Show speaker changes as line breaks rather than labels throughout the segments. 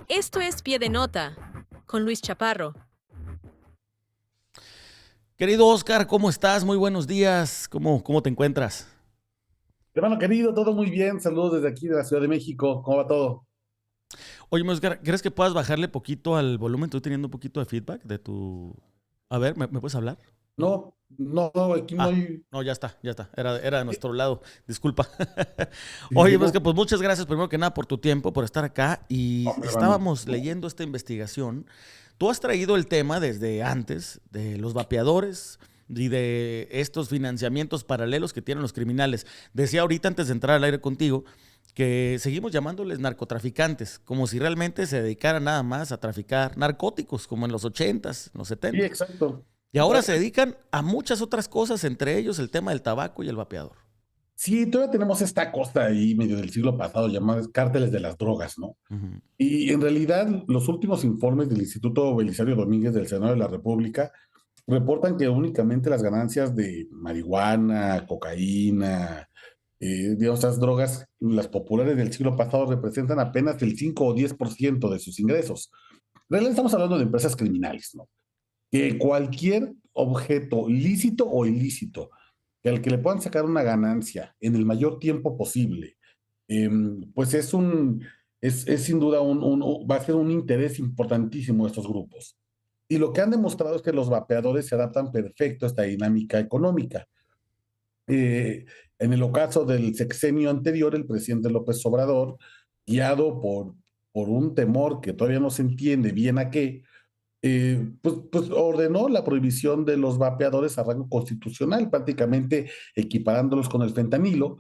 Esto es Pie de Nota con Luis Chaparro.
Querido Oscar, ¿cómo estás? Muy buenos días. ¿Cómo te encuentras?
Hermano querido, todo muy bien. Saludos desde aquí de la Ciudad de México. ¿Cómo va todo?
Oye, Oscar, ¿crees que puedas bajarle poquito al volumen? Estoy teniendo un poquito de feedback de tu... A ver, ¿me puedes hablar?
No, no, aquí no
Ah,
hay.
no, ya está, ya está. Era de
Sí,
nuestro lado. Disculpa.
sí,
Oye,
sí,
Oscar, pues muchas gracias primero que nada por tu tiempo, por estar acá. Y
hombre, hermano.
estábamos leyendo esta investigación. Tú has traído el tema desde antes de los vapeadores y de estos financiamientos paralelos que tienen los criminales. Decía ahorita antes de entrar al aire contigo que seguimos llamándoles narcotraficantes, como si realmente se dedicaran nada más a traficar narcóticos, como en los 80s, en los
Sí,
70s.
exacto.
Y ahora se dedican a muchas otras cosas, entre ellos el tema del tabaco y el vapeador.
Sí, todavía tenemos esta costa ahí medio del siglo pasado llamadas cárteles de las drogas, ¿no?
Ujú.
Y en realidad, los últimos informes del Instituto Belisario Domínguez del Senado de la República reportan que únicamente las ganancias de marihuana, cocaína, digamos, esas drogas, las populares del siglo pasado, representan apenas el 5 o 10% de sus ingresos. En realidad estamos hablando de empresas criminales, ¿no? Que cualquier objeto lícito o ilícito, que al que le puedan sacar una ganancia en el mayor tiempo posible, pues es sin duda va a ser un interés importantísimo de estos grupos. Y lo que han demostrado es que los vapeadores se adaptan perfecto a esta dinámica económica. Eh, en el ocaso del sexenio anterior, el presidente López Obrador, guiado por un temor que todavía no se entiende bien a qué, pues ordenó la prohibición de los vapeadores a rango constitucional, prácticamente equiparándolos con el fentanilo.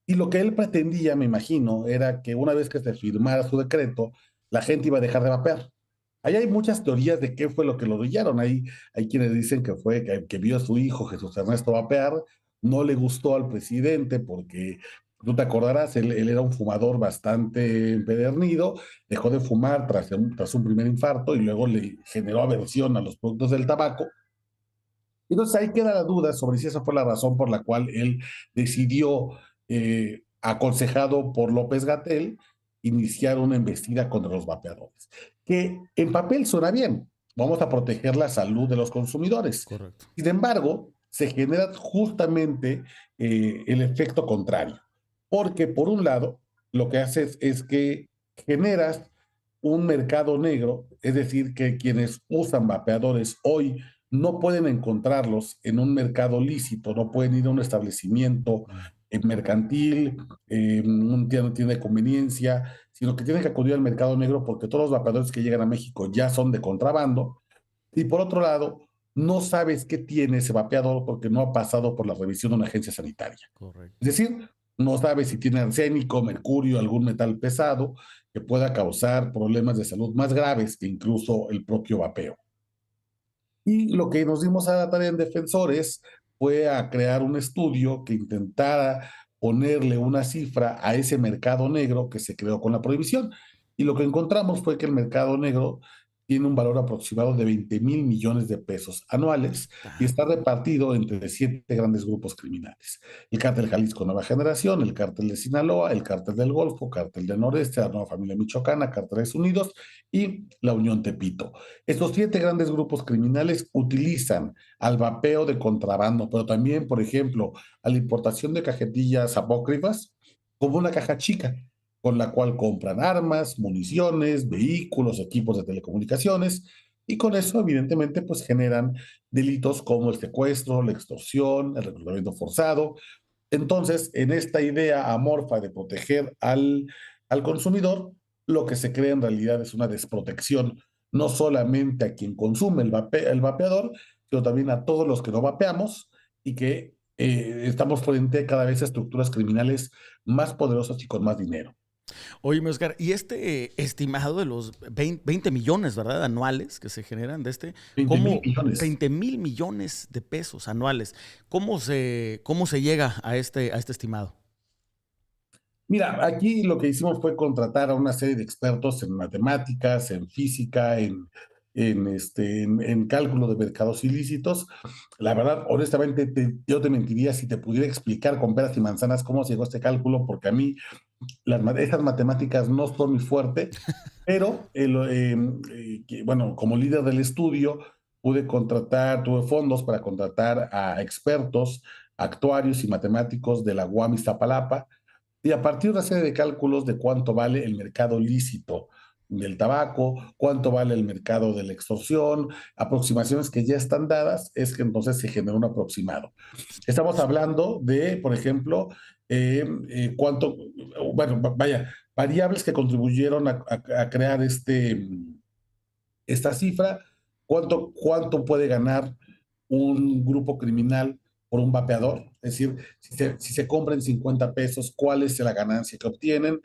Y lo que él pretendía, me imagino, era que una vez que se firmara su decreto, la gente iba a dejar de vapear. Ahí hay muchas teorías de qué fue lo que lo brillaron. Hay quienes dicen que fue que vio a su hijo Jesús Ernesto vapear, no le gustó al presidente porque tú te acordarás, él era un fumador bastante empedernido, dejó de fumar tras un primer infarto y luego le generó aversión a los productos del tabaco. Entonces ahí queda la duda sobre si esa fue la razón por la cual él decidió, aconsejado por López Gatell, iniciar una embestida contra los vapeadores. Que en papel suena bien, vamos a proteger la salud de los consumidores.
Correcto.
Sin embargo, se genera justamente el efecto contrario. Porque por un lado, lo que haces es que generas un mercado negro, es decir, que quienes usan vapeadores hoy no pueden encontrarlos en un mercado lícito, no pueden ir a un establecimiento mercantil, un tienda de conveniencia, sino que tienen que acudir al mercado negro porque todos los vapeadores que llegan a México ya son de contrabando. Y por otro lado, no sabes qué tiene ese vapeador porque no ha pasado por la revisión de una agencia sanitaria.
Correcto.
Es decir, no sabes si tiene arsénico, mercurio, algún metal pesado que pueda causar problemas de salud más graves que incluso el propio vapeo. Y lo que nos dimos a la tarea en Defensores fue a crear un estudio que intentara ponerle una cifra a ese mercado negro que se creó con la prohibición. Y lo que encontramos fue que el mercado negro tiene un valor aproximado de 20,000 millones de pesos anuales y está
Tanto.
repartido entre 7 grandes grupos criminales. El cártel Jalisco Nueva Generación, el cártel de Sinaloa, el cártel del Golfo, cártel del Noreste, la Nueva Familia Michoacana, Cárteles Unidos y la Unión Tepito. Estos 7 grandes grupos criminales utilizan al vapeo de contrabando, pero también, por ejemplo, a la importación de cajetillas apócrifas como una caja chica, con la cual compran armas, municiones, vehículos, equipos de telecomunicaciones, y con eso, evidentemente, pues generan delitos como el secuestro, la extorsión, el reclutamiento forzado. Entonces, en esta idea amorfa de proteger al consumidor, lo que se crea en realidad es una desprotección, no solamente a quien consume el vapeador, sino también a todos los que no vapeamos y que estamos frente cada vez a estructuras criminales más poderosas y con más dinero.
Oye, Oscar, y este estimado de los 20 millones, ¿verdad? Anuales que se generan de este,
20 mil
¿cómo
millones.
20,000 millones de pesos anuales? ¿Cómo se llega a este estimado?
Mira, aquí lo que hicimos fue contratar a una serie de expertos en matemáticas, en física, en cálculo de mercados ilícitos. La verdad, honestamente, yo te mentiría si te pudiera explicar con peras y manzanas cómo se llegó a este cálculo, porque a mí Esas matemáticas no son mi fuerte, pero bueno, como líder del estudio, tuve fondos para contratar a expertos, actuarios y matemáticos de la UAM Iztapalapa, y a partir de una serie de cálculos de cuánto vale el mercado lícito del tabaco, cuánto vale el mercado de la extorsión, aproximaciones que ya están dadas, es que entonces se genera un aproximado. Estamos hablando de, por ejemplo, cuánto, bueno, vaya, variables que contribuyeron a crear esta cifra, cuánto puede ganar un grupo criminal por un vapeador, es decir, si se compran 50 pesos, ¿cuál es la ganancia que obtienen?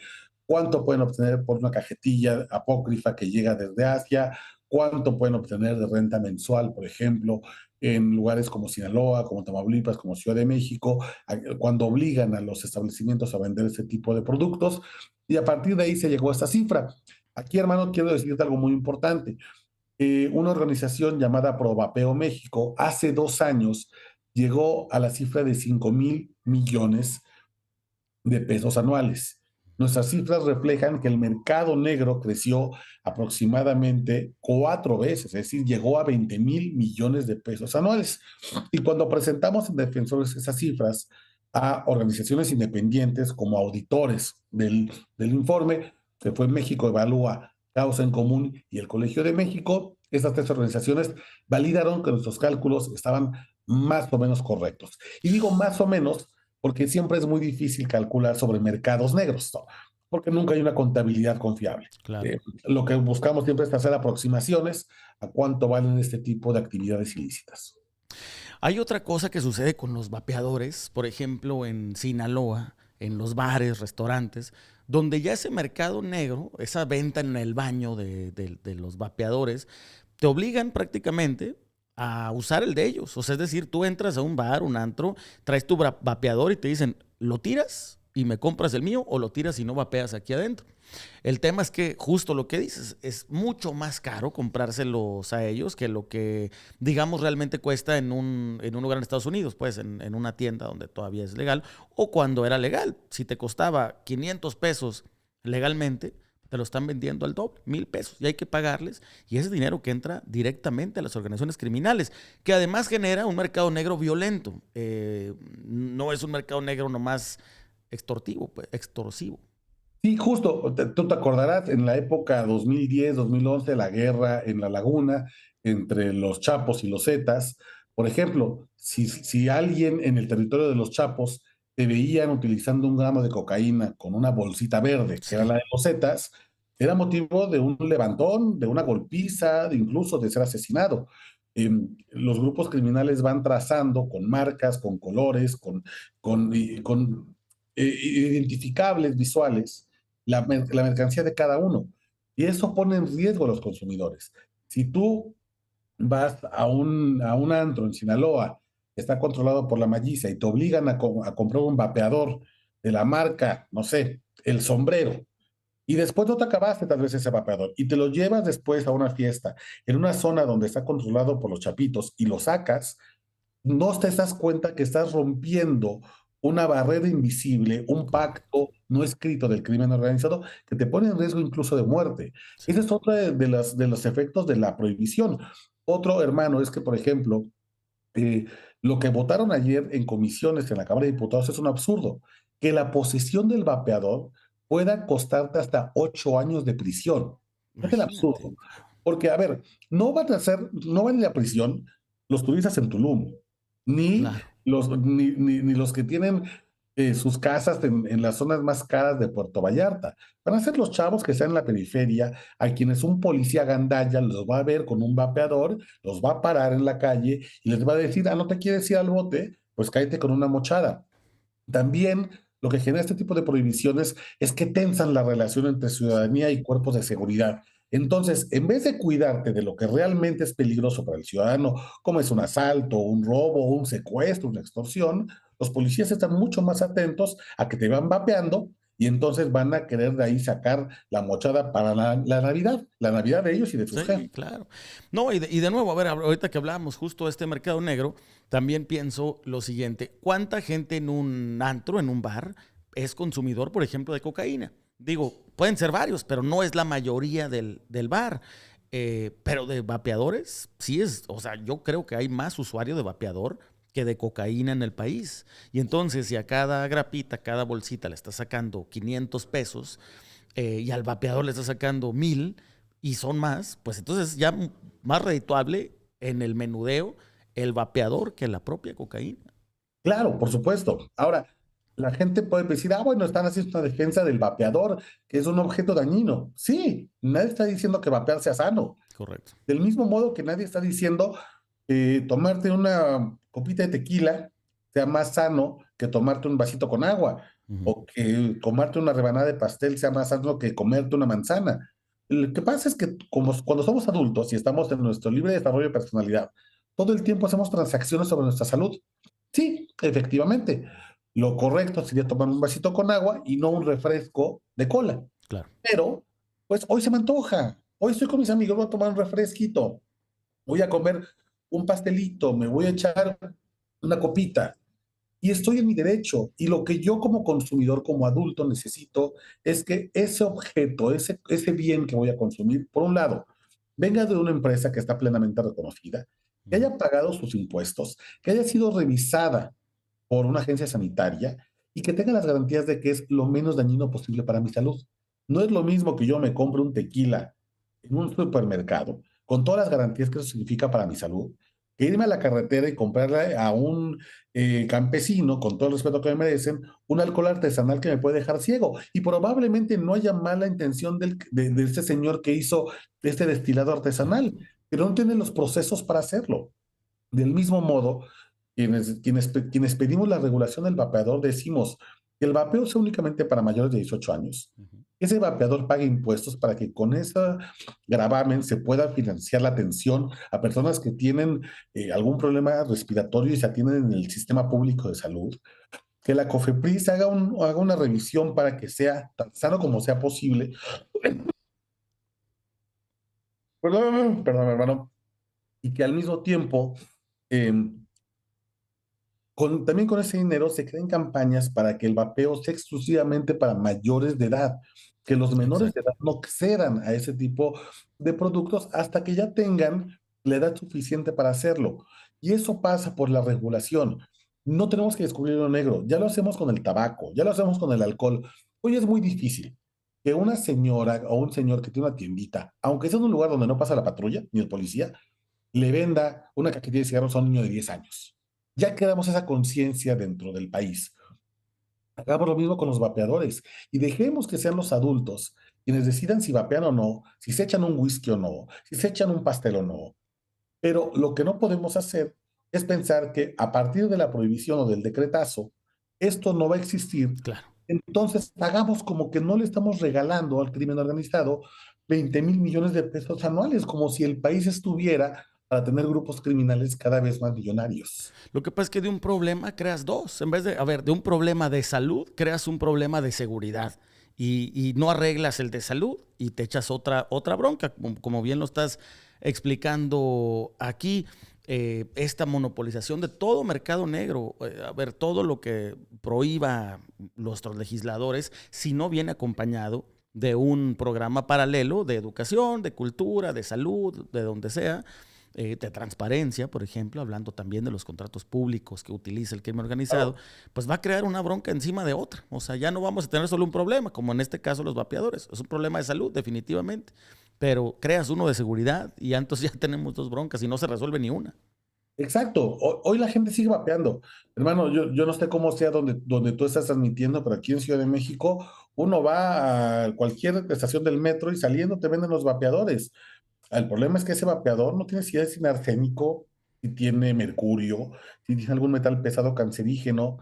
¿Cuánto pueden obtener por una cajetilla apócrifa que llega desde Asia? ¿Cuánto pueden obtener de renta mensual, por ejemplo, en lugares como Sinaloa, como Tamaulipas, como Ciudad de México, cuando obligan a los establecimientos a vender ese tipo de productos? Y a partir de ahí se llegó a esta cifra. Aquí, hermano, quiero decirte algo muy importante. Una organización llamada Provapeo México hace 2 años llegó a la cifra de 5,000 millones de pesos anuales. Nuestras cifras reflejan que el mercado negro creció aproximadamente 4 veces, es decir, llegó a 20,000 millones de pesos anuales. Y cuando presentamos en Defensores esas cifras a organizaciones independientes como auditores del informe, que fue México Evalúa, Causa en Común y el Colegio de México, estas 3 organizaciones validaron que nuestros cálculos estaban más o menos correctos. Y digo más o menos porque siempre es muy difícil calcular sobre mercados negros, ¿no? Porque nunca hay una contabilidad confiable.
Claro.
Lo que buscamos siempre es hacer aproximaciones a cuánto valen este tipo de actividades ilícitas.
Hay otra cosa que sucede con los vapeadores, por ejemplo, en Sinaloa, en los bares, restaurantes, donde ya ese mercado negro, esa venta en el baño de los vapeadores, te obligan prácticamente a usar el de ellos. O sea, es decir, tú entras a un bar, un antro, traes tu vapeador y te dicen, ¿lo tiras y me compras el mío o lo tiras y no vapeas aquí adentro? El tema es que justo lo que dices, es mucho más caro comprárselos a ellos que lo que, digamos, realmente cuesta en un lugar en Estados Unidos, pues en una tienda donde todavía es legal, o cuando era legal. Si te costaba 500 pesos legalmente, te lo están vendiendo al doble, 1,000 pesos, y hay que pagarles, y ese dinero que entra directamente a las organizaciones criminales, que además genera un mercado negro violento. No es un mercado negro nomás extorsivo, pues, extorsivo.
Sí, justo, tú te acordarás, en la época 2010, 2011, la guerra en la laguna entre los Chapos y los Zetas. Por ejemplo, si alguien en el territorio de los Chapos te veían utilizando 1 gramo de cocaína con una bolsita verde, que era
Sí.
la de los Zetas, era motivo de un levantón, de una golpiza, incluso de ser asesinado. Los grupos criminales van trazando con marcas, con colores, con identificables visuales la mercancía de cada uno. Y eso pone en riesgo a los consumidores. Si tú vas a un antro en Sinaloa, que está controlado por la Malliza, y te obligan a comprar un vapeador de la marca, no sé, El Sombrero, y después no te acabaste tal vez ese vapeador, y te lo llevas después a una fiesta, en una zona donde está controlado por los chapitos, y lo sacas, no te das cuenta que estás rompiendo una barrera invisible, un pacto no escrito del crimen organizado que te pone en riesgo incluso de muerte.
Sí.
Ese es otro de los efectos de la prohibición. Otro, hermano, es que, por ejemplo, eh, lo que votaron ayer en comisiones en la Cámara de Diputados es un absurdo. Que la posesión del vapeador pueda costarte hasta 8 años de prisión. Es el
Imagínate.
absurdo. Porque, a ver, no van a ir a prisión los turistas en Tulum, ni
Claro.
ni los que tienen sus casas en las zonas más caras de Puerto Vallarta. Van a ser los chavos que están en la periferia, a quienes un policía gandalla los va a ver con un vapeador, los va a parar en la calle y les va a decir, no te quieres ir al bote, pues cállate con una mochada. También lo que genera este tipo de prohibiciones es que tensan la relación entre ciudadanía y cuerpos de seguridad. Entonces, en vez de cuidarte de lo que realmente es peligroso para el ciudadano, como es un asalto, un robo, un secuestro, una extorsión, los policías están mucho más atentos a que te van vapeando y entonces van a querer de ahí sacar la mochada para la Navidad de ellos y de sus
Sí,
jefes.
claro. No, y de nuevo, a ver, ahorita que hablábamos justo de este mercado negro, también pienso lo siguiente: ¿cuánta gente en un antro, en un bar, es consumidor, por ejemplo, de cocaína. Digo, pueden ser varios, pero no es la mayoría del bar. Pero de vapeadores, sí es, o sea, yo creo que hay más usuarios de vapeador que de cocaína en el país. Y entonces, si a cada grapita, cada bolsita le está sacando 500 pesos y al vapeador le está sacando 1,000 y son más, pues entonces ya más redituable en el menudeo el vapeador que la propia cocaína.
Claro, por supuesto. Ahora, la gente puede decir, bueno, están haciendo una defensa del vapeador, que es un objeto dañino. Sí, nadie está diciendo que vapear sea sano.
Correcto.
Del mismo modo que nadie está diciendo tomarte una copita de tequila sea más sano que tomarte un vasito con agua, o que comerte una rebanada de pastel sea más sano que comerte una manzana. Lo que pasa es que como, cuando somos adultos y estamos en nuestro libre desarrollo de personalidad, todo el tiempo hacemos transacciones sobre nuestra salud. Sí, efectivamente. Lo correcto sería tomar un vasito con agua y no un refresco de cola.
Claro.
Pero, pues hoy se me antoja. Hoy estoy con mis amigos, voy a tomar un refresquito. Voy a comer un pastelito, me voy a echar una copita. Y estoy en mi derecho. Y lo que yo como consumidor, como adulto, necesito es que ese objeto, ese bien que voy a consumir, por un lado, venga de una empresa que está plenamente reconocida, que haya pagado sus impuestos, que haya sido revisada por una agencia sanitaria y que tenga las garantías de que es lo menos dañino posible para mi salud. No es lo mismo que yo me compre un tequila en un supermercado con todas las garantías que eso significa para mi salud, que irme a la carretera y comprarle a un campesino, con todo el respeto que me merecen, un alcohol artesanal que me puede dejar ciego. Y probablemente no haya mala intención de este señor que hizo este destilado artesanal, pero no tiene los procesos para hacerlo. Del mismo modo, quienes pedimos la regulación del vapeador decimos que el vapeo sea únicamente para mayores de 18 años. Ese vapeador pague impuestos para que con ese gravamen se pueda financiar la atención a personas que tienen algún problema respiratorio y se atienden en el sistema público de salud. Que la COFEPRIS haga una revisión para que sea tan sano como sea posible. Perdón, hermano. Y que al mismo tiempo eh, también con ese dinero se creen campañas para que el vapeo sea exclusivamente para mayores de edad, que los menores de
Exacto.
edad no accedan a ese tipo de productos hasta que ya tengan la edad suficiente para hacerlo. Y eso pasa por la regulación. No tenemos que descubrir lo negro, ya lo hacemos con el tabaco, ya lo hacemos con el alcohol. Hoy es muy difícil que una señora o un señor que tiene una tiendita, aunque sea en un lugar donde no pasa la patrulla ni el policía, le venda una cajetilla de cigarros a un niño de 10 años. Ya creamos esa conciencia dentro del país. Hagamos lo mismo con los vapeadores y dejemos que sean los adultos quienes decidan si vapean o no, si se echan un whisky o no, si se echan un pastel o no. Pero lo que no podemos hacer es pensar que a partir de la prohibición o del decretazo, esto no va a existir.
Claro.
Entonces, hagamos como que no le estamos regalando al crimen organizado 20,000 millones de pesos anuales, como si el país estuviera para tener grupos criminales cada vez más millonarios.
Lo que pasa es que de un problema creas dos. En vez de, de un problema de salud, creas un problema de seguridad. Y no arreglas el de salud y te echas otra bronca, como bien lo estás explicando aquí. Esta monopolización de todo mercado negro, todo lo que prohíba nuestros legisladores, si no viene acompañado de un programa paralelo de educación, de cultura, de salud, de donde sea, de transparencia, por ejemplo, hablando también de los contratos públicos que utiliza el crimen organizado, pues va a crear una bronca encima de otra. O sea, ya no vamos a tener solo un problema, como en este caso los vapeadores. Es un problema de salud, definitivamente. Pero creas uno de seguridad y entonces ya tenemos dos broncas y no se resuelve ni una.
Exacto. Hoy la gente sigue vapeando. Hermano, yo no sé cómo sea donde tú estás transmitiendo, pero aquí en Ciudad de México uno va a cualquier estación del metro y saliendo te venden los vapeadores. El problema es que ese vapeador no tiene si es sin arsénico, si tiene mercurio, si tiene algún metal pesado cancerígeno.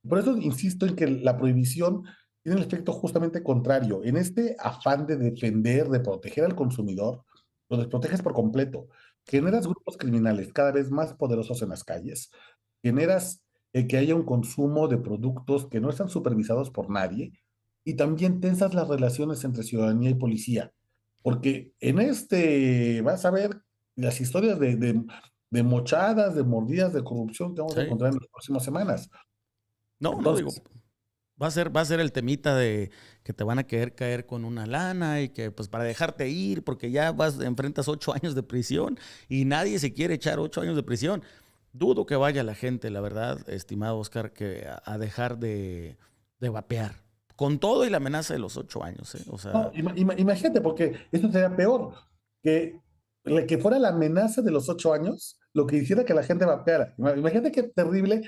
Por eso insisto en que la prohibición tiene el efecto justamente contrario. En este afán de defender, de proteger al consumidor, lo desproteges por completo. Generas grupos criminales cada vez más poderosos en las calles. Generas que haya un consumo de productos que no están supervisados por nadie. Y también tensas las relaciones entre ciudadanía y policía. Porque vas a ver las historias de mochadas, de mordidas, de corrupción que vamos a
Sí.
encontrar en las próximas semanas.
No, no digo.
Entonces,
Va a ser el temita de que te van a querer caer con una lana y que pues para dejarte ir porque ya enfrentas 8 años de prisión y nadie se quiere echar 8 años de prisión. Dudo que vaya la gente, la verdad, estimado Oscar, que a dejar de vapear. Con todo y la amenaza de los 8 años, ¿eh? O sea,
No, imagínate, porque eso sería peor, que, que fuera la amenaza de los 8 años lo que hiciera que la gente vapeara. Imagínate qué terrible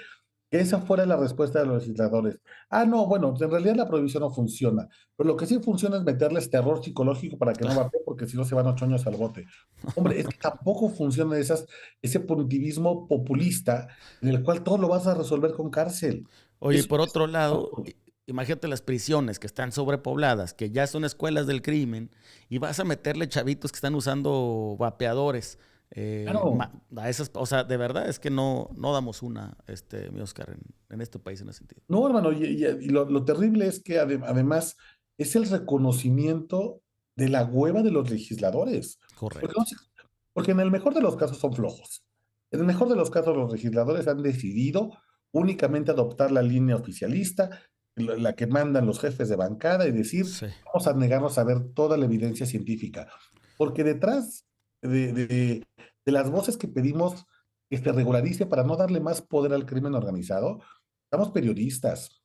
que esa fuera la respuesta de los legisladores. Ah, no, bueno, en realidad la prohibición no funciona, pero lo que sí funciona es meterles terror psicológico para que no vapeen, porque si no se van 8 años al bote. Hombre, es que tampoco funciona ese punitivismo populista en el cual todo lo vas a resolver con cárcel.
oye, y
Eso
por
es
otro lado, imagínate las prisiones que están sobrepobladas, que ya son escuelas del crimen, y vas a meterle chavitos que están usando vapeadores.
claro.
A esas, o sea, de verdad es que no damos una, mi Oscar, en este país en ese sentido.
No, hermano, y lo terrible es que además es el reconocimiento de la hueva de los legisladores. Porque,
Correcto.
porque en el mejor de los casos son flojos. En el mejor de los casos los legisladores han decidido únicamente adoptar la línea oficialista, la que mandan los jefes de bancada y decir,
Sí,
vamos a negarnos a ver toda la evidencia científica. Porque detrás de las voces que pedimos que se regularice para no darle más poder al crimen organizado, estamos periodistas,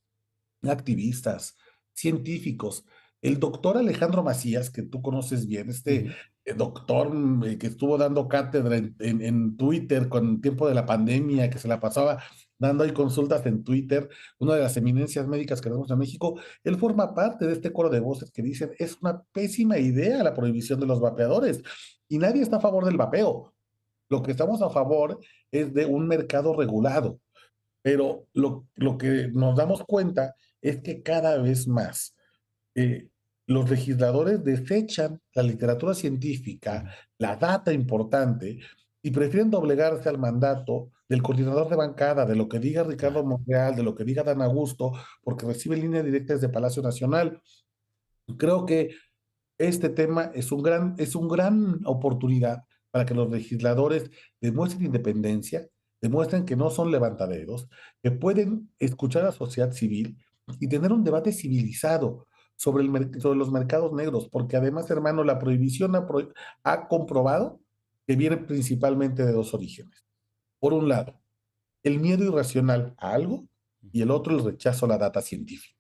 activistas, científicos. El doctor Alejandro Macías, que tú conoces bien,
ujú,
doctor que estuvo dando cátedra en Twitter con el tiempo de la pandemia, que se la pasaba dando ahí consultas en Twitter, una de las eminencias médicas que tenemos en México, él forma parte de este coro de voces que dicen es una pésima idea la prohibición de los vapeadores y nadie está a favor del vapeo. Lo que estamos a favor es de un mercado regulado, pero lo que nos damos cuenta es que cada vez más eh, los legisladores desechan la literatura científica,
ujú.
la data importante, y prefieren doblegarse al mandato del coordinador de bancada, de lo que diga Ricardo
Claro.
Monreal, de lo que diga Dan Augusto, porque recibe líneas directas de Palacio Nacional. Creo que este tema es un gran oportunidad para que los legisladores demuestren independencia, demuestren que no son levantaderos, que pueden escuchar a la sociedad civil y tener un debate civilizado sobre los mercados negros, porque además, hermano, la prohibición ha comprobado que viene principalmente de dos orígenes. Por un lado, el miedo irracional a algo y el otro, el rechazo a la data científica.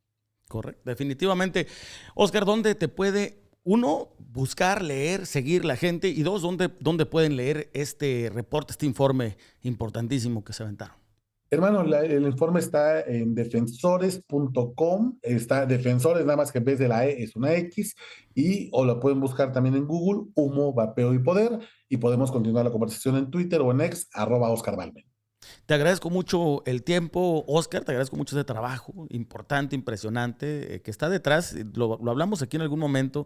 Correcto, definitivamente. Oscar, ¿dónde te puede, uno, buscar, leer, seguir la gente? Y dos, ¿dónde pueden leer este reporte, este informe importantísimo que se aventaron?
Hermano, el informe está en defensores.com, está defensores, nada más que en vez de la E es una X, o lo pueden buscar también en Google, Humo, Vapeo y Poder, y podemos continuar la conversación en Twitter o en X, @Oscar Balmen.
Te agradezco mucho el tiempo, Oscar, te agradezco mucho ese trabajo importante, impresionante, que está detrás, lo hablamos aquí en algún momento,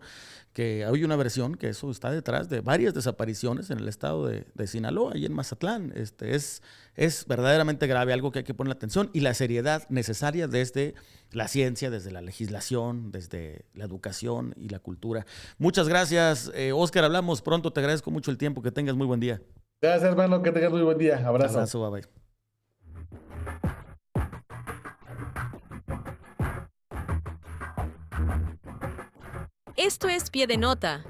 que hay una versión que eso está detrás de varias desapariciones en el estado de Sinaloa y en Mazatlán. Es verdaderamente grave, algo que hay que poner atención y la seriedad necesaria desde la ciencia, desde la legislación, desde la educación y la cultura. Muchas gracias, Oscar, hablamos pronto, te agradezco mucho el tiempo, que tengas muy buen día.
Gracias, hermano, que tengas muy buen día. Abrazo.
Abrazo, bye bye.
Esto es Pie de Nota.